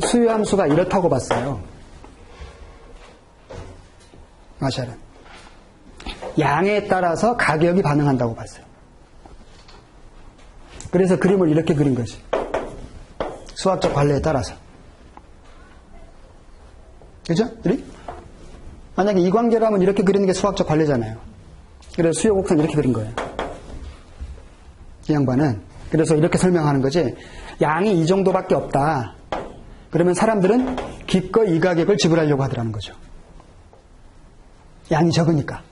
S1: 수요함수가 이렇다고 봤어요. 마샬은. 양에 따라서 가격이 반응한다고 봤어요. 그래서 그림을 이렇게 그린 거지. 수학적 관례에 따라서. 그죠? 만약에 이 관계라면 이렇게 그리는 게 수학적 관례잖아요. 그래서 수요 곡선 이렇게 그린 거예요. 이 양반은. 그래서 이렇게 설명하는 거지. 양이 이 정도밖에 없다. 그러면 사람들은 기꺼이 이 가격을 지불하려고 하더라는 거죠. 양이 적으니까.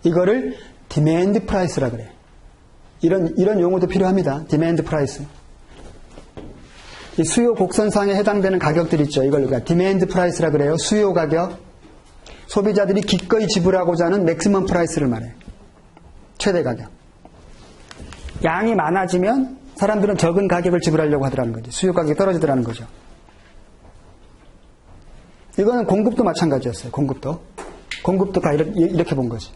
S1: 이거를 디맨드 프라이스라 그래. 이런 용어도 필요합니다. 디맨드 프라이스. 이 수요 곡선상에 해당되는 가격들 있죠. 이걸 우리가 디맨드 프라이스라 그래요. 수요 가격. 소비자들이 기꺼이 지불하고자 하는 맥시멈 프라이스를 말해요. 최대 가격. 양이 많아지면 사람들은 적은 가격을 지불하려고 하더라는 거죠. 수요 가격이 떨어지더라는 거죠. 이거는 공급도 마찬가지였어요. 공급도 다 이렇게 본 거지.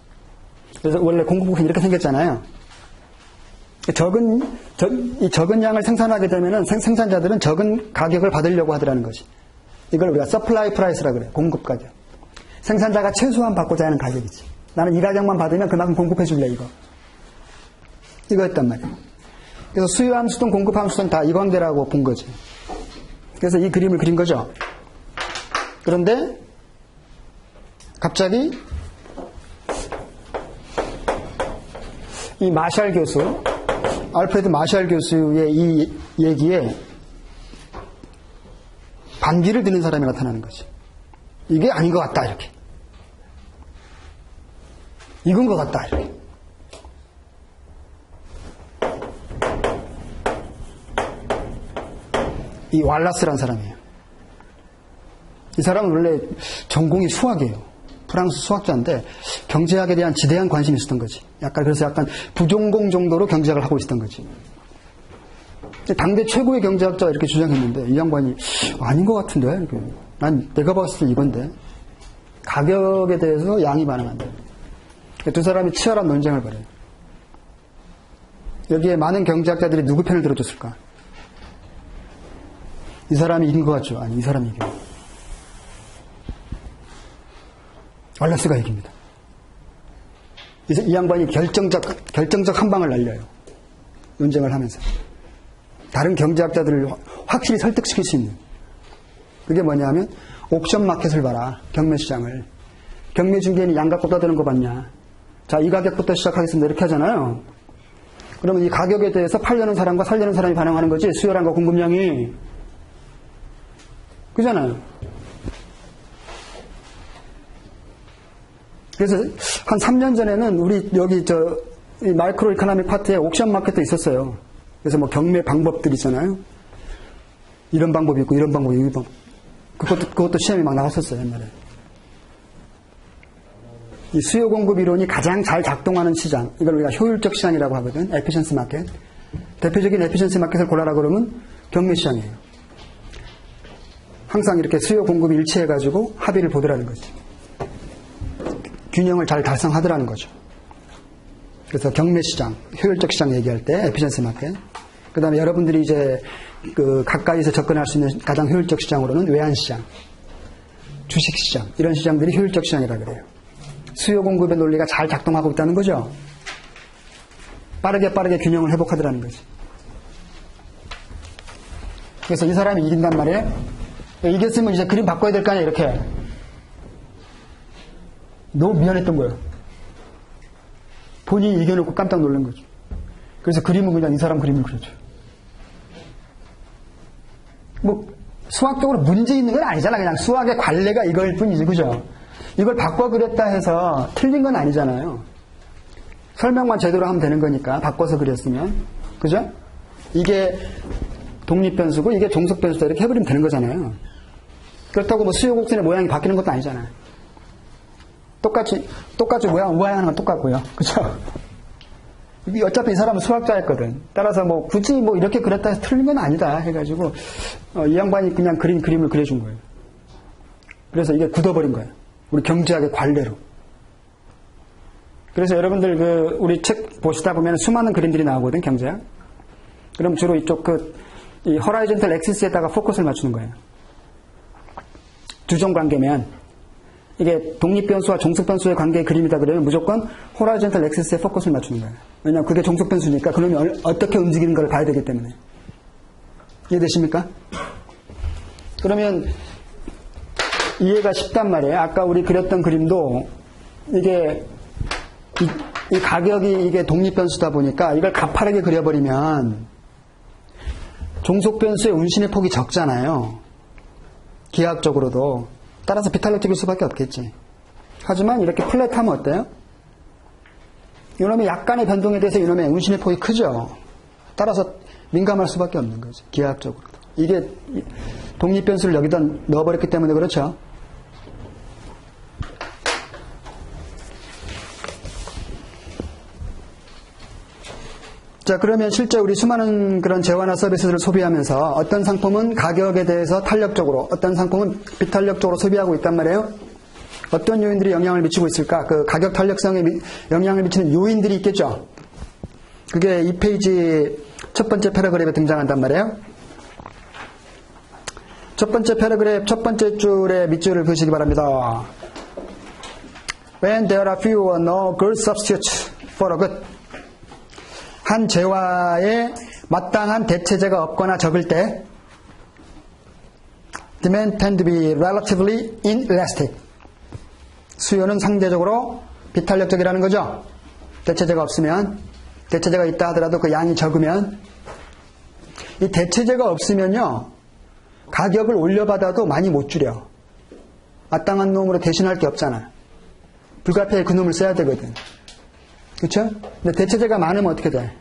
S1: 그래서 원래 공급이 이렇게 생겼잖아요. 적은 양을 생산하게 되면은 생산자들은 적은 가격을 받으려고 하더라는 거지. 이걸 우리가 서플라이 프라이스라 그래요. 공급 가격. 생산자가 최소한 받고자 하는 가격이지. 나는 이 가격만 받으면 그만큼 공급해 줄래, 이거였단 말이에요. 그래서 수요 함수든 공급 함수든 다 이 관계라고 본 거지. 그래서 이 그림을 그린 거죠. 그런데 갑자기 이 마샬 교수, 알프레드 마샬 교수의 이 얘기에 반기를 드는 사람이 나타나는 거지. 이게 아닌 것 같다, 이렇게. 이건 것 같다, 이렇게. 이 왈라스란 사람이에요. 이 사람은 원래 전공이 수학이에요. 프랑스 수학자인데 경제학에 대한 지대한 관심이 있었던 거지. 그래서 약간 부전공 정도로 경제학을 하고 있었던 거지. 당대 최고의 경제학자가 이렇게 주장했는데 이 양반이 아닌 것 같은데 이렇게. 내가 봤을 때 이건데 가격에 대해서 양이 반응한다. 두 사람이 치열한 논쟁을 벌여요. 여기에 많은 경제학자들이 누구 편을 들어줬을까? 이 사람이 이긴 것 같죠? 아니, 이 사람이 이겨요. 왈라스가 이깁니다. 이 양반이 결정적 한 방을 날려요. 논쟁을 하면서. 다른 경제학자들을 확실히 설득시킬 수 있는. 그게 뭐냐면, 옵션 마켓을 봐라. 경매 시장을. 경매 중개인이 양 갖고 떠드는 거 봤냐. 자, 이 가격부터 시작하겠습니다. 이렇게 하잖아요. 그러면 이 가격에 대해서 팔려는 사람과 살려는 사람이 반응하는 거지. 수요량과 공급량이. 그잖아요. 그래서 한 3년 전에는 우리 여기 이 마이크로 이코노믹 파트에 옥션 마켓도 있었어요. 그래서 뭐 경매 방법들 있잖아요. 이런 방법이 있고 이런 방법이 있고 그것도 시험이 막 나왔었어요, 옛날에. 이 수요 공급 이론이 가장 잘 작동하는 시장, 이걸 우리가 효율적 시장이라고 하거든. 에피션스 마켓. 대표적인 에피션스 마켓을 골라라 그러면 경매 시장이에요. 항상 이렇게 수요 공급이 일치해가지고 합의를 보더라는 거지. 균형을 잘 달성하더라는 거죠. 그래서 경매 시장, 효율적 시장 얘기할 때 에피션스 마켓. 그 다음에 여러분들이 이제 가까이서 접근할 수 있는 가장 효율적 시장으로는 외환 시장, 주식 시장, 이런 시장들이 효율적 시장이라 그래요. 수요 공급의 논리가 잘 작동하고 있다는 거죠. 빠르게 균형을 회복하더라는 거지. 그래서 이 사람이 이긴단 말이에요. 이겼으면 이제 그림 바꿔야 될 거 아니야, 이렇게. 너무 미안했던 거예요. 본인이 이겨놓고 깜짝 놀란 거죠. 그래서 그림은 그냥 이 사람 그림을 그려줘요. 뭐 수학적으로 문제 있는 건 아니잖아. 그냥 수학의 관례가 이걸 뿐이지, 그죠? 이걸 바꿔 그렸다 해서 틀린 건 아니잖아요. 설명만 제대로 하면 되는 거니까, 바꿔서 그렸으면. 그죠? 이게 독립변수고 이게 종속변수다, 이렇게 해버리면 되는 거잖아요. 그렇다고 뭐 수요 곡선의 모양이 바뀌는 것도 아니잖아요. 똑같이 모양하는 건 똑같고요. 그죠? 어차피 이 사람은 수학자였거든. 따라서 뭐 굳이 뭐 이렇게 그렸다 해서 틀린 건 아니다 해가지고 이 양반이 그냥 그림을 그려준 거예요. 그래서 이게 굳어버린 거예요. 우리 경제학의 관례로. 그래서 여러분들 우리 책 보시다 보면 수많은 그림들이 나오거든, 경제학. 그럼 주로 이쪽 이 horizontal axis에다가 포커스를 맞추는 거예요. 두점 관계면 이게 독립변수와 종속변수의 관계의 그림이다 그러면 무조건 horizontal axis에 포커스를 맞추는 거예요. 왜냐하면 그게 종속변수니까 그놈이 어떻게 움직이는 걸 봐야 되기 때문에. 이해되십니까? 그러면 이해가 쉽단 말이에요. 아까 우리 그렸던 그림도 이게 이 가격이 이게 독립변수다 보니까 이걸 가파르게 그려버리면 종속변수의 운신의 폭이 적잖아요. 기하학적으로도. 따라서 비탄력적일 수밖에 없겠지. 하지만 이렇게 플랫하면 어때요? 이놈의 약간의 변동에 대해서 이놈의 운신의 폭이 크죠. 따라서 민감할 수밖에 없는 거죠. 기하학적으로도. 이게 독립변수를 여기다 넣어버렸기 때문에 그렇죠. 자, 그러면 실제 우리 수많은 그런 재화나 서비스를 소비하면서 어떤 상품은 가격에 대해서 탄력적으로, 어떤 상품은 비탄력적으로 소비하고 있단 말이에요. 어떤 요인들이 영향을 미치고 있을까? 그 가격 탄력성에 영향을 미치는 요인들이 있겠죠. 그게 이 페이지 첫 번째 패러그래프에 등장한단 말이에요. 첫 번째 패러그래프 첫 번째 줄의 밑줄을 그으시기 바랍니다. When there are few or no good substitutes for a good. 한 재화에 마땅한 대체제가 없거나 적을 때 demand tend to be relatively inelastic. 수요는 상대적으로 비탄력적이라는 거죠. 대체제가 없으면, 대체제가 있다 하더라도 그 양이 적으면, 이 대체제가 없으면요 가격을 올려받아도 많이 못 줄여. 마땅한 놈으로 대신할 게 없잖아. 불가피하게 그 놈을 써야 되거든. 그렇죠? 근데 대체제가 많으면 어떻게 돼?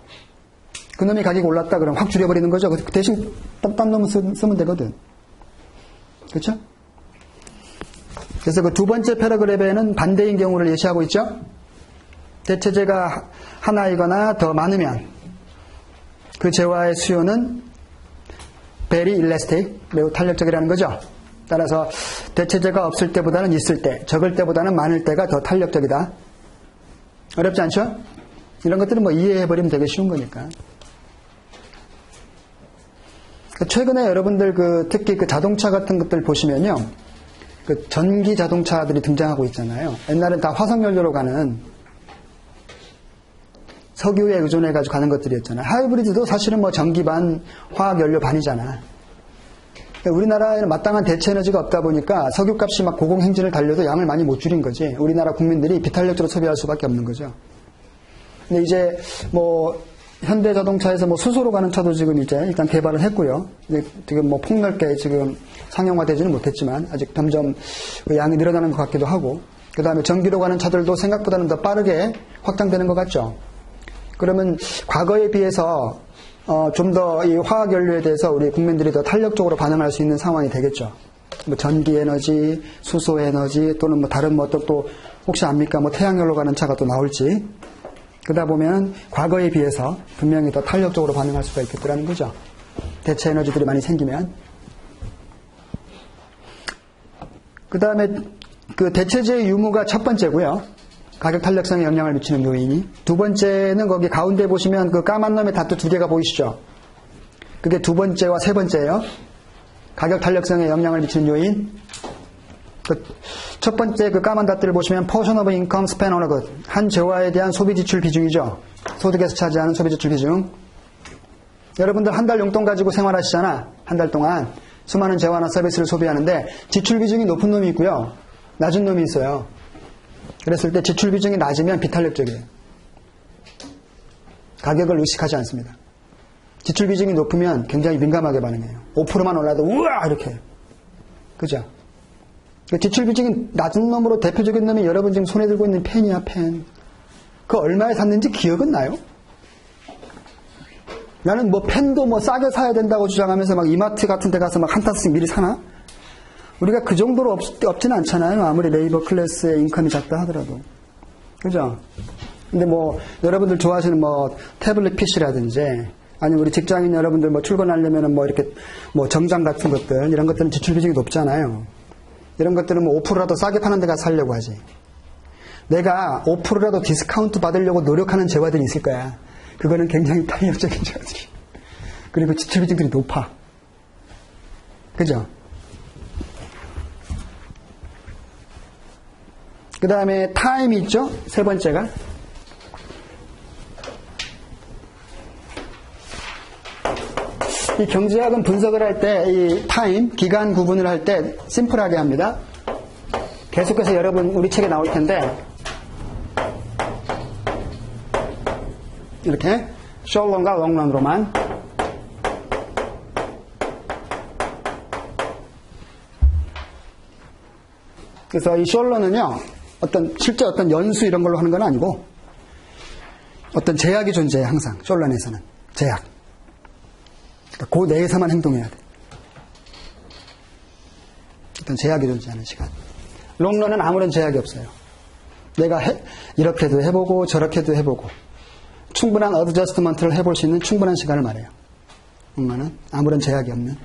S1: 그 놈이 가격이 올랐다 그러면 확 줄여버리는 거죠. 그 대신 딴 놈을 쓰면 되거든. 그렇죠? 그래서 그 두 번째 패러그래프에는 반대인 경우를 예시하고 있죠. 대체제가 하나이거나 더 많으면 그 재화의 수요는 very elastic, 매우 탄력적이라는 거죠. 따라서 대체제가 없을 때보다는 있을 때, 적을 때보다는 많을 때가 더 탄력적이다. 어렵지 않죠? 이런 것들은 뭐 이해해버리면 되게 쉬운 거니까. 최근에 여러분들 특히 자동차 같은 것들 보시면요. 전기 자동차들이 등장하고 있잖아요. 옛날엔 다 화석연료로 가는 석유에 의존해가지고 가는 것들이었잖아요. 하이브리드도 사실은 뭐 전기 반, 화학연료 반이잖아. 우리나라에는 마땅한 대체 에너지가 없다 보니까 석유값이 막 고공행진을 달려도 양을 많이 못 줄인 거지. 우리나라 국민들이 비탄력적으로 소비할 수밖에 없는 거죠. 근데 이제 현대자동차에서 수소로 가는 차도 지금 이제 일단 개발을 했고요. 지금 폭넓게 지금 상용화되지는 못했지만 아직 점점 양이 늘어나는 것 같기도 하고, 그 다음에 전기로 가는 차들도 생각보다는 더 빠르게 확장되는 것 같죠. 그러면 과거에 비해서 좀 더 이 화학연료에 대해서 우리 국민들이 더 탄력적으로 반응할 수 있는 상황이 되겠죠. 전기에너지, 수소에너지, 또는 다른 또 혹시 압니까? 태양열로 가는 차가 또 나올지. 그러다 보면 과거에 비해서 분명히 더 탄력적으로 반응할 수가 있겠더라는 거죠. 대체 에너지들이 많이 생기면. 그 다음에 그 대체제의 유무가 첫 번째고요. 가격 탄력성에 영향을 미치는 요인이. 두 번째는 거기 가운데 보시면 그 까만 놈의 다트 두 개가 보이시죠? 그게 두 번째와 세 번째예요. 가격 탄력성에 영향을 미치는 요인. 첫 번째 그 까만 다트를 보시면 portion of income spent on a good. 한 재화에 대한 소비 지출 비중이죠. 소득에서 차지하는 소비 지출 비중. 여러분들 한 달 용돈 가지고 생활하시잖아. 한 달 동안 수많은 재화나 서비스를 소비하는데 지출 비중이 높은 놈이 있고요. 낮은 놈이 있어요. 그랬을 때 지출 비중이 낮으면 비탄력적이에요. 가격을 의식하지 않습니다. 지출 비중이 높으면 굉장히 민감하게 반응해요. 5%만 올라도 우와 이렇게 해요. 그죠? 지출 비중이 낮은 놈으로 대표적인 놈이 여러분 지금 손에 들고 있는 펜이야, 펜. 그 얼마에 샀는지 기억은 나요? 나는 펜도 싸게 사야 된다고 주장하면서 이마트 같은 데 가서 한 타씩 미리 사나? 우리가 그 정도로 없지는 않잖아요. 아무리 레이버 클래스의 인컴이 작다 하더라도. 그죠? 근데 여러분들 좋아하시는 태블릿 PC라든지, 아니면 우리 직장인 여러분들 출근하려면 이렇게 정장 같은 것들, 이런 것들은 지출 비중이 높잖아요. 이런 것들은 5%라도 싸게 파는 데 가서 살려고 하지. 내가 5%라도 디스카운트 받으려고 노력하는 재화들이 있을 거야. 그거는 굉장히 탄력적인 재화들이. 그리고 디스트리뷰팅들이 높아. 그죠? 그 다음에 타임이 있죠? 세 번째가. 이 경제학은 분석을 할 때 이 타임, 기간 구분을 할 때 심플하게 합니다. 계속해서 여러분 우리 책에 나올 텐데 이렇게 숏런과 롱런으로만 그래서 이 숏런은요 실제 어떤 연수 이런 걸로 하는 건 아니고 어떤 제약이 존재해 항상 숏런에서는 제약. 그러니까 그 내에서만 행동해야 돼. 어떤 제약이 존재하는 시간. 롱런은 아무런 제약이 없어요. 내가 이렇게도 해보고 저렇게도 해보고 충분한 어드저스트먼트를 해볼 수 있는 충분한 시간을 말해요. 롱런은 아무런 제약이 없는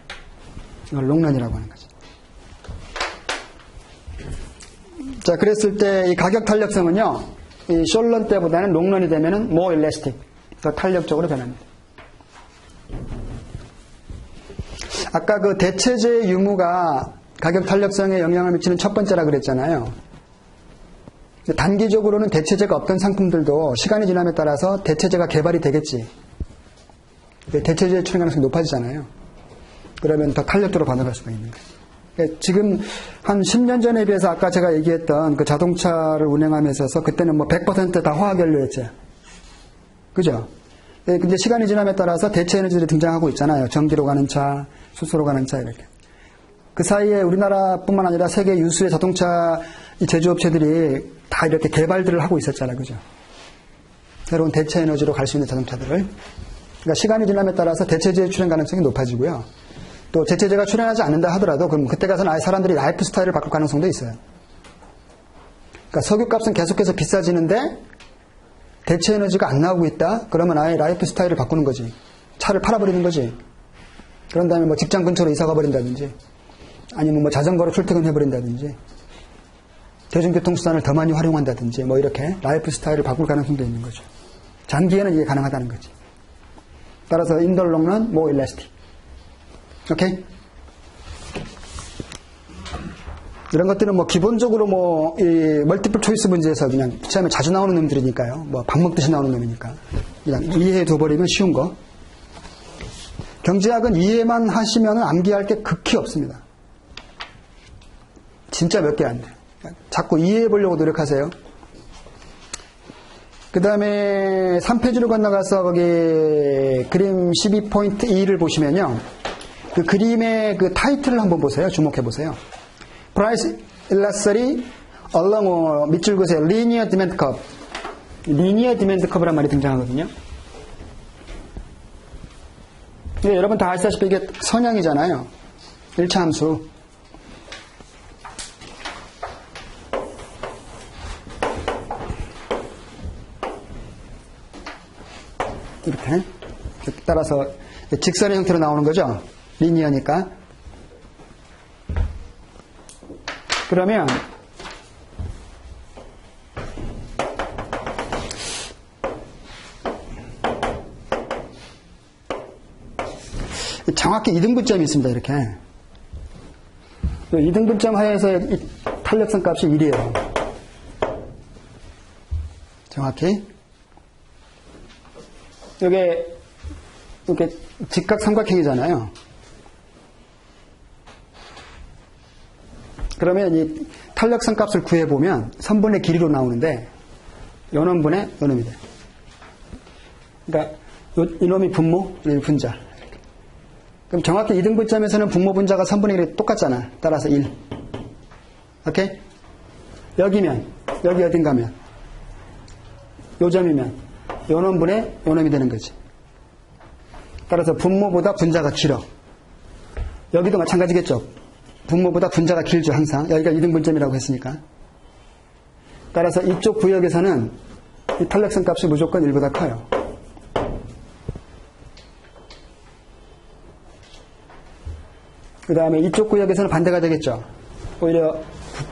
S1: 이걸 롱런이라고 하는 거죠. 자, 그랬을 때 이 가격 탄력성은요, 이 숏런 때보다는 롱런이 되면은 more elastic, 더 탄력적으로 변합니다. 아까 그 대체재의 유무가 가격 탄력성에 영향을 미치는 첫 번째라 그랬잖아요. 단기적으로는 대체재가 없던 상품들도 시간이 지남에 따라서 대체재가 개발이 되겠지. 대체재의 출현 가능성이 높아지잖아요. 그러면 더 탄력적으로 반응할 수가 있는 거예요. 지금 한 10년 전에 비해서 아까 제가 얘기했던 그 자동차를 운행하면서 그때는 뭐 100% 다 화학연료였죠. 그죠? 근데 시간이 지남에 따라서 대체 에너지들이 등장하고 있잖아요. 전기로 가는 차, 수소로 가는 차 이렇게. 그 사이에 우리나라뿐만 아니라 세계 유수의 자동차 제조업체들이 다 이렇게 개발들을 하고 있었잖아요. 그죠? 새로운 대체 에너지로 갈 수 있는 자동차들을. 그러니까 시간이 지남에 따라서 대체재의 출현 가능성이 높아지고요. 또 대체재가 출현하지 않는다 하더라도 그럼 그때 가서는 아예 사람들이 라이프 스타일을 바꿀 가능성도 있어요. 그러니까 석유값은 계속해서 비싸지는데 대체 에너지가 안 나오고 있다? 그러면 아예 라이프 스타일을 바꾸는 거지. 차를 팔아버리는 거지. 그런 다음에 뭐 직장 근처로 이사가 버린다든지 아니면 뭐 자전거로 출퇴근해버린다든지 대중교통수단을 더 많이 활용한다든지 뭐 이렇게 라이프 스타일을 바꿀 가능성도 있는 거죠. 장기에는 이게 가능하다는 거지. 따라서 인더롱런 뭐 일라스틱. 오케이? 이런 것들은 뭐 기본적으로 뭐 이 멀티플 초이스 문제에서 그냥 시험에 자주 나오는 놈들이니까요. 뭐 밥 먹듯이 나오는 놈이니까 그냥 이해해 둬버리면 쉬운 거. 경제학은 이해만 하시면 암기할 게 극히 없습니다. 진짜 몇 개 안 돼요. 자꾸 이해해 보려고 노력하세요. 그 다음에 3페이지로 건너가서 거기 그림 12.2를 보시면요. 그 그림의 그 타이틀을 한번 보세요. 주목해 보세요. Price Elasticity along 밑줄 그으세요. Linear Demand Curve. Linear Demand Curve란 말이 등장하거든요. 근데 여러분 다 아시다시피 이게 선형이잖아요. 1차 함수. 이렇게 따라서 직선의 형태로 나오는 거죠. 리니어니까. 그러면 정확히 이등분점이 있습니다. 이렇게 2등분점 하에서의 이 탄력성 값이 1이에요. 정확히 이게 이렇게 직각 삼각형이잖아요. 그러면 이 탄력성 값을 구해보면 선분의 길이로 나오는데 요놈분의 요놈이 돼요. 그러니까 이놈이 분모, 이놈이 분자. 그럼 정확히 2등분점에서는 분모 분자가 선분의 길이 똑같잖아. 따라서 1. 오케이? 여기면, 여기 어딘가면, 요점이면 요놈분의 요놈이 되는 거지. 따라서 분모보다 분자가 길어. 여기도 마찬가지겠죠. 분모보다 분자가 길죠. 항상. 여기가 2등분점이라고 했으니까. 따라서 이쪽 구역에서는 이 탄력성 값이 무조건 1보다 커요. 그 다음에 이쪽 구역에서는 반대가 되겠죠. 오히려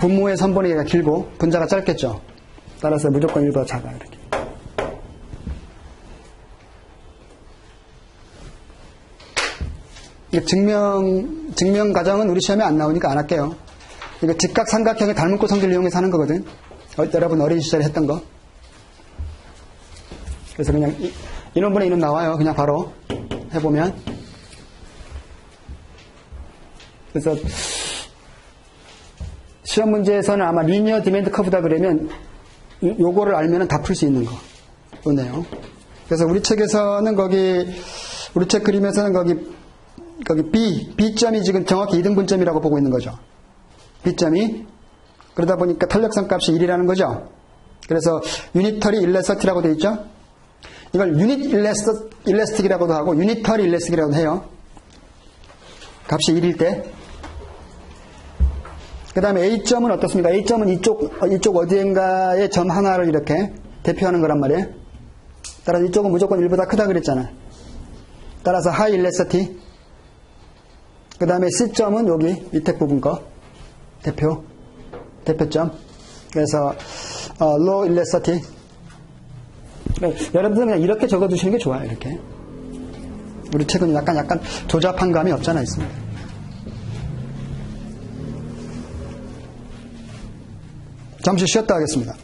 S1: 분모의 선분의 길고 분자가 짧겠죠. 따라서 무조건 1보다 작아. 이렇게. 증명 과정은 우리 시험에 안 나오니까 안 할게요. 이거 직각삼각형의 닮은꼴 성질을 이용해서 하는 거거든. 여러분 어린 시절에 했던 거. 그래서 그냥 인원분의 인원 나와요. 그냥 바로 해보면. 그래서 시험 문제에서는 아마 리니어 디맨드 커브다 그러면 요거를 알면 다 풀 수 있는 거. 보네요. 그래서 우리 책에서는 우리 책 그림에서는 거기 B점이 지금 정확히 2등분점이라고 보고 있는 거죠. B점이. 그러다 보니까 탄력성 값이 1이라는 거죠. 그래서 유니터리 일레서티라고 되어 있죠. 이걸 유닛 일레스틱이라고도 하고 유니터리 일레스틱이라고도 해요. 값이 1일 때. 그 다음에 A점은 어떻습니까? A점은 이쪽 어디엔가의 점 하나를 이렇게 대표하는 거란 말이에요. 따라서 이쪽은 무조건 1보다 크다 그랬잖아. 따라서 하이 일레서티. 그 다음에 C점은 여기 밑에 부분 거. 대표점. 그래서, low 일레서티. 여러분들은 그냥 이렇게 적어두시는 게 좋아요, 이렇게. 우리 책은 약간 조잡한 감이 없잖아, 있습니다. 잠시 쉬었다 하겠습니다.